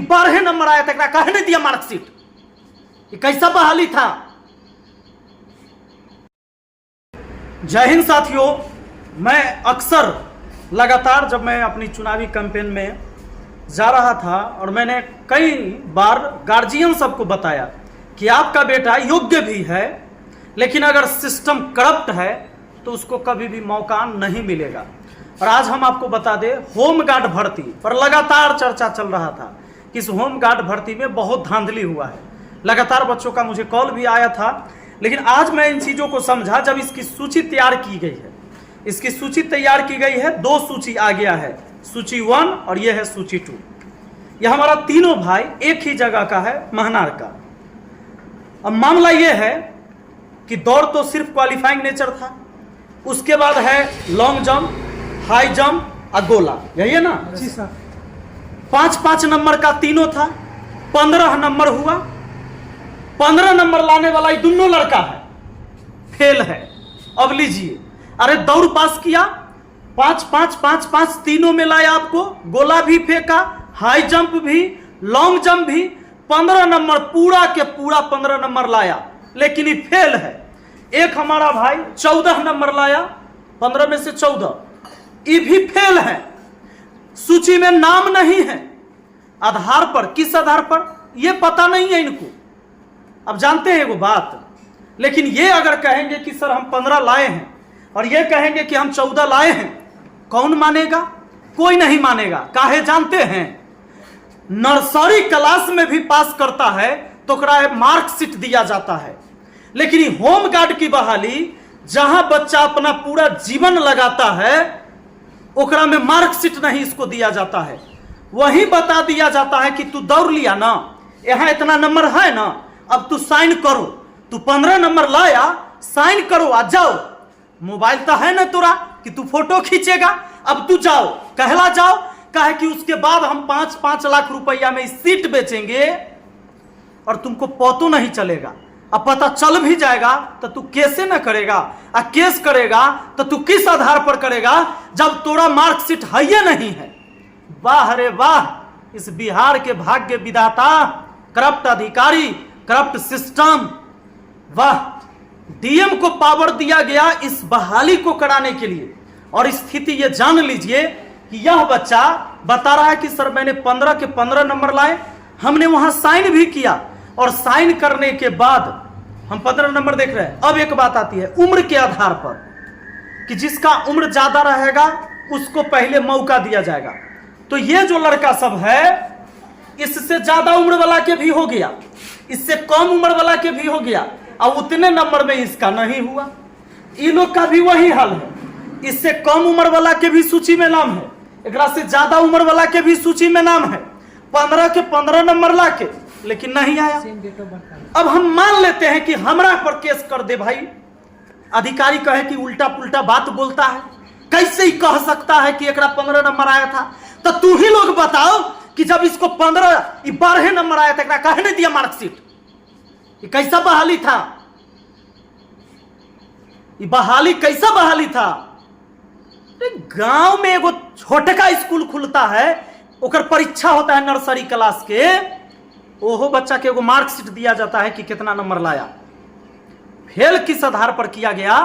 12 number आया था, कहे नहीं दिया मार्कशीट? ये कैसा बहाली था? जय हिंद साथियों, मैं अक्सर लगातार जब मैं अपनी चुनावी कैंपेन में जा रहा था और मैंने कई बार गार्जियन सबको बताया कि आपका बेटा योग्य भी है, लेकिन अगर सिस्टम करप्ट है तो उसको कभी भी मौका नहीं मिलेगा। और आज हम आपको बता दें, होमगार्ड भर्ती पर लगातार चर्चा चल रहा था कि इस होमगार्ड भर्ती में बहुत धांधली हुआ है। लगातार बच्चों का मुझे कॉल भी आया था, लेकिन आज मैं इन चीज़ों को समझा जब इसकी सूची तैयार की गई है। इसकी सूची तैयार की गई है, 2 सूची आ गया है, सूची 1 और यह है सूची 2। यह हमारा तीनों भाई एक ही जगह का है, महनार का। अब मामला यह है कि दौड़ तो सिर्फ क्वालिफाइंग नेचर था, उसके बाद है लॉन्ग जंप, हाई जंप और गोला, यही है ना जी सर। 5-5 नंबर का तीनों था, 15 नंबर हुआ। 15 नंबर लाने वाला ये दोनों लड़का है, फेल है। अब लीजिए, अरे दौड़ पास किया, 5-5-5-5 तीनों में लाया आपको, गोला भी फेंका, हाई जंप भी, लॉन्ग जंप भी, 15 नंबर पूरा के पूरा 15 नंबर लाया, लेकिन ये फेल है। एक हमारा भाई 14 नंबर लाया, 15 में से 14, ये भी फेल है। सूची में नाम नहीं है, आधार पर, किस आधार पर ये पता नहीं है इनको। अब जानते हैं वो बात, लेकिन ये अगर कहेंगे कि सर हम 15 लाए हैं और ये कहेंगे कि हम 14 लाए हैं, कौन मानेगा? कोई नहीं मानेगा। काहे जानते हैं? नर्सरी क्लास में भी पास करता है तो मार्कशीट दिया जाता है, लेकिन होमगार्ड की बहाली जहां बच्चा अपना पूरा जीवन लगाता है ओकरा में मार्कशीट नहीं इसको दिया जाता है। वही बता दिया जाता है कि तू दौड़ लिया ना, यहां इतना नंबर है ना, अब तू साइन करो, तू 15 नंबर लाया, साइन करो आ जाओ। मोबाइल तो है ना तोरा कि तू फोटो खींचेगा, अब तू जाओ, कहला जाओ। कहे कि उसके बाद हम 5-5 लाख रुपया में सीट बेचेंगे और तुमको पतो नहीं चलेगा। अब पता चल भी जाएगा तो तू कैसे न करेगा, और केस करेगा तो तू किस आधार पर करेगा जब तोरा मार्कशीट है ही नहीं है। वाह रे वाह, इस बिहार के भाग्य विधाता, करप्ट अधिकारी, करप्ट सिस्टम। वाह, डीएम को पावर दिया गया इस बहाली को कराने के लिए। और स्थिति ये जान लीजिए कि यह बच्चा बता रहा है कि सर मैंने 15 के 15 नंबर लाए, हमने वहां साइन भी किया, और साइन करने के बाद हम 15 नंबर देख रहे हैं। अब एक बात आती है उम्र के आधार पर कि जिसका उम्र ज्यादा रहेगा उसको पहले मौका दिया जाएगा। तो ये जो लड़का सब है, इससे ज्यादा उम्र वाला के भी हो गया, इससे कम उम्र वाला के भी हो गया, और उतने नंबर में इसका नहीं हुआ। इन लोग का भी वही हाल है, इससे कम उम्र वाला के भी सूची में नाम है, एक से ज्यादा उम्र वाला के भी सूची में नाम है, 15 के 15 नंबर ला के, लेकिन नहीं आया। अब हम मान लेते हैं कि हमरा पर केस कर दे भाई, अधिकारी कहे कि उल्टा पुल्टा बात बोलता है, कैसे ही कह सकता है कि एकरा 15 नंबर आया था? तो तू ही लोग बताओ कि जब इसको 12 नंबर आया था, कहे नहीं दिया मार्कशीट? ये कैसा बहाली था? ये बहाली कैसा बहाली था? गांव में एगो छोटका स्कूल खुलता है, ओकर परीक्षा होता है नर्सरी क्लास के, ओहो बच्चा के एगो मार्कशीट दिया जाता है कि कितना नंबर लाया। फेल किस आधार पर किया गया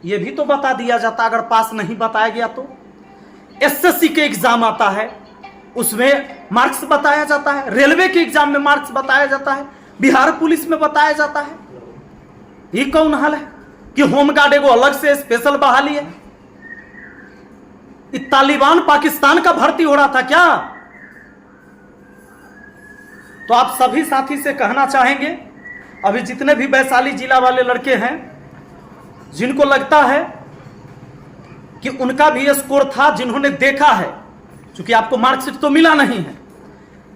ये भी तो बता दिया जाता, अगर पास नहीं बताया गया तो। एसएससी के एग्जाम आता है, उसमें मार्क्स बताया जाता है, रेलवे के एग्जाम में मार्क्स बताया जाता है, बिहार पुलिस में बताया जाता है। ये कौन हाल है कि होमगार्ड एगो अलग से स्पेशल बहाली है? तालिबान पाकिस्तान का भर्ती हो रहा था क्या? तो आप सभी साथी से कहना चाहेंगे, अभी जितने भी वैशाली जिला वाले लड़के हैं जिनको लगता है कि उनका भी स्कोर था, जिन्होंने देखा है, क्योंकि आपको मार्कशीट तो मिला नहीं है,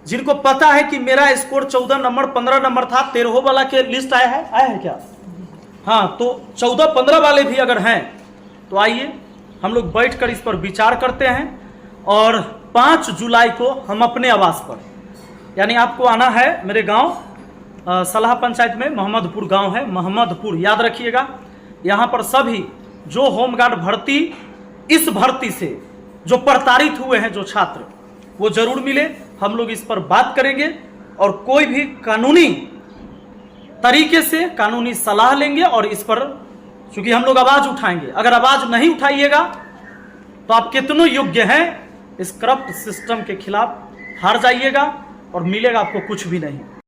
जिनको पता है कि मेरा स्कोर 14 नंबर 15 नंबर था, 13 वाला के लिस्ट आया है क्या? हाँ, तो 14-15 वाले भी अगर हैं तो आइए हम लोग बैठकर इस पर विचार करते हैं। और 5 जुलाई को हम अपने आवास पर, यानी आपको आना है मेरे गांव सलाह पंचायत में, मोहम्मदपुर गांव है, मोहम्मदपुर याद रखिएगा। यहाँ पर सभी जो होमगार्ड भर्ती, इस भर्ती से जो प्रताड़ित हुए हैं जो छात्र, वो जरूर मिले। हम लोग इस पर बात करेंगे और कोई भी कानूनी तरीके से कानूनी सलाह लेंगे और इस पर क्योंकि हम लोग आवाज उठाएंगे। अगर आवाज नहीं उठाइएगा तो आप कितनों योग्य हैं, इस करप्ट सिस्टम के खिलाफ हार जाइएगा और मिलेगा आपको कुछ भी नहीं।